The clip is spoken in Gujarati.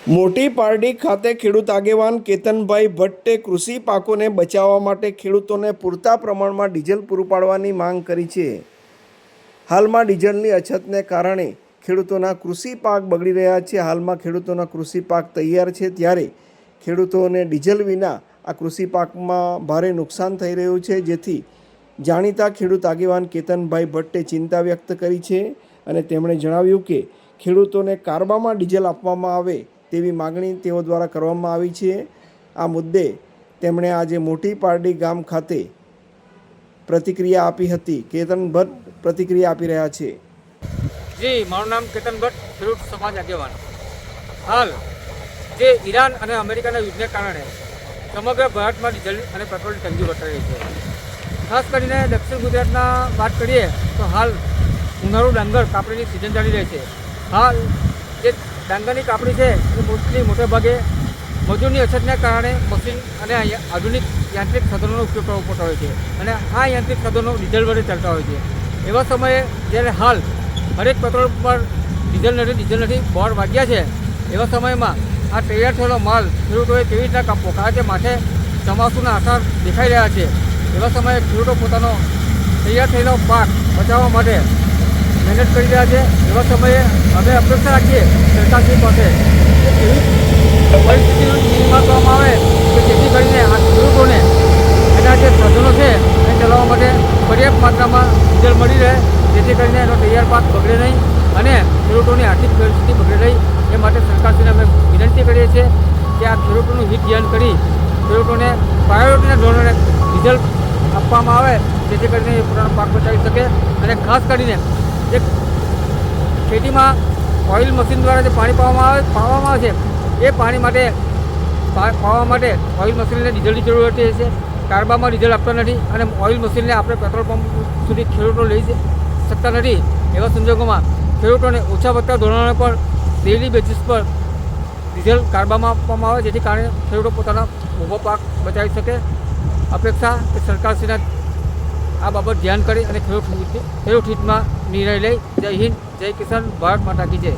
મોટી પારડી ખાતે ખેડૂત આગેવાન કેતનભાઈ ભટ્ટે કૃષિ પાકોને બચાવવા માટે ખેડૂતોને પૂરતા પ્રમાણમાં ડીઝલ પૂરું પાડવાની માંગ કરી છે। હાલમાં ડીઝલની અછતને કારણે ખેડૂતોના કૃષિ પાક બગડી રહ્યા છે। હાલમાં ખેડૂતોના કૃષિ પાક તૈયાર છે, ત્યારે ખેડૂતોને ડીઝલ વિના આ કૃષિ પાકમાં ભારે નુકસાન થઈ રહ્યું છે, જેથી જાણીતા ખેડૂત આગેવાન કેતનભાઈ ભટ્ટે ચિંતા વ્યક્ત કરી છે અને તેમણે જણાવ્યું કે ખેડૂતોને કારબામાં ડીઝલ આપવામાં આવે તેવી માગણી તેઓ દ્વારા કરવામાં આવી છે। આ મુદ્દે તેમણે આજે મોટી પારડી ગામ ખાતે પ્રતિક્રિયા આપી હતી। કેતન ભટ્ટ પ્રતિક્રિયા આપી રહ્યા છે। જી, મારું નામ કેતન ભટ્ટ, ખેડૂત સમાજ આગેવાન। હાલ જે ઈરાન અને અમેરિકાના યુદ્ધને કારણે સમગ્ર ભારતમાં ડીઝલ અને પેટ્રોલની તંગી વર્તાઈ રહી છે। ખાસ કરીને દક્ષિણ ગુજરાતના વાત કરીએ તો હાલ ઉનાળુ ડાંગર કાપણીની સિઝન ચાલી રહી છે। હાલ જે ડાંગરની કાપણી છે એ મોટે ભાગે મજૂરની અછતને કારણે મશીન અને આધુનિક યાંત્રિક સાધનોનો ઉપયોગ કરવો પડતો હોય છે અને આ યાંત્રિક સાધનો ડીઝલ વડે ચાલતા હોય છે। એવા સમયે જ્યારે હાલ હરેક પેટ્રોલ પર ડીઝલ નથી બોર વાગ્યા છે, એવા સમયમાં આ તૈયાર થયેલો માલ ખેડૂતોએ કેવી રીતના કાપવો, કારણ કે માથે ચોમાસુના આસાર દેખાઈ રહ્યા છે। એવા સમયે ખેડૂતો પોતાનો તૈયાર થયેલો પાક બચાવવા માટે મહેનત કરી રહ્યા છે। એવા સમયે અમે અપેક્ષા રાખીએ સરકારશ્રી પાસે કે એવી પરિસ્થિતિનું નિર્માણ કરવામાં આવે કે જેથી કરીને આ ખેડૂતોને એના જે સાધનો છે એ ચલાવવા માટે પર્યાપ્ત માત્રામાં ડીઝલ મળી રહે, જેથી કરીને એનો તૈયાર પાક બગડે નહીં અને ખેડૂતોની આર્થિક પરિસ્થિતિ બગડે નહીં। એ માટે સરકારશ્રીને અમે વિનંતી કરીએ છીએ કે આ ખેડૂતોનું હિત ધ્યાન કરી ખેડૂતોને પ્રાયોરિટીના ધોરણે ડીઝલ આપવામાં આવે, જેથી કરીને એ પોતાનો પાક બચાવી શકે। અને ખાસ કરીને જે ખેતીમાં ઓઇલ મશીન દ્વારા જે પાણી પાવામાં આવે છે એ પાણી માટે પાવા માટે ઓઇલ મશીનને ડીઝલની જરૂર રહેતી છે। કારબામાં ડીઝલ આપતા નથી અને ઓઇલ મશીનને આપણે પેટ્રોલ પંપ સુધી ખેડૂતો લઈ શકતા નથી। એવા સંજોગોમાં ખેડૂતોને ઓછા વધતા ધોરણે પર ડેઇલી બેઝિસ પર ડીઝલ કારબામાં આપવામાં આવે, જેથી કારણે ખેડૂતો પોતાના ઊભો પાક બચાવી શકે। અપેક્ષા કે સરકારશ્રીના આ બાબત ધ્યાન કરી અને ખેડૂત હિતમાં નિર્ણય લઈ। જય હિન્દ, જય કિસાન, ભારત માતા કી જય।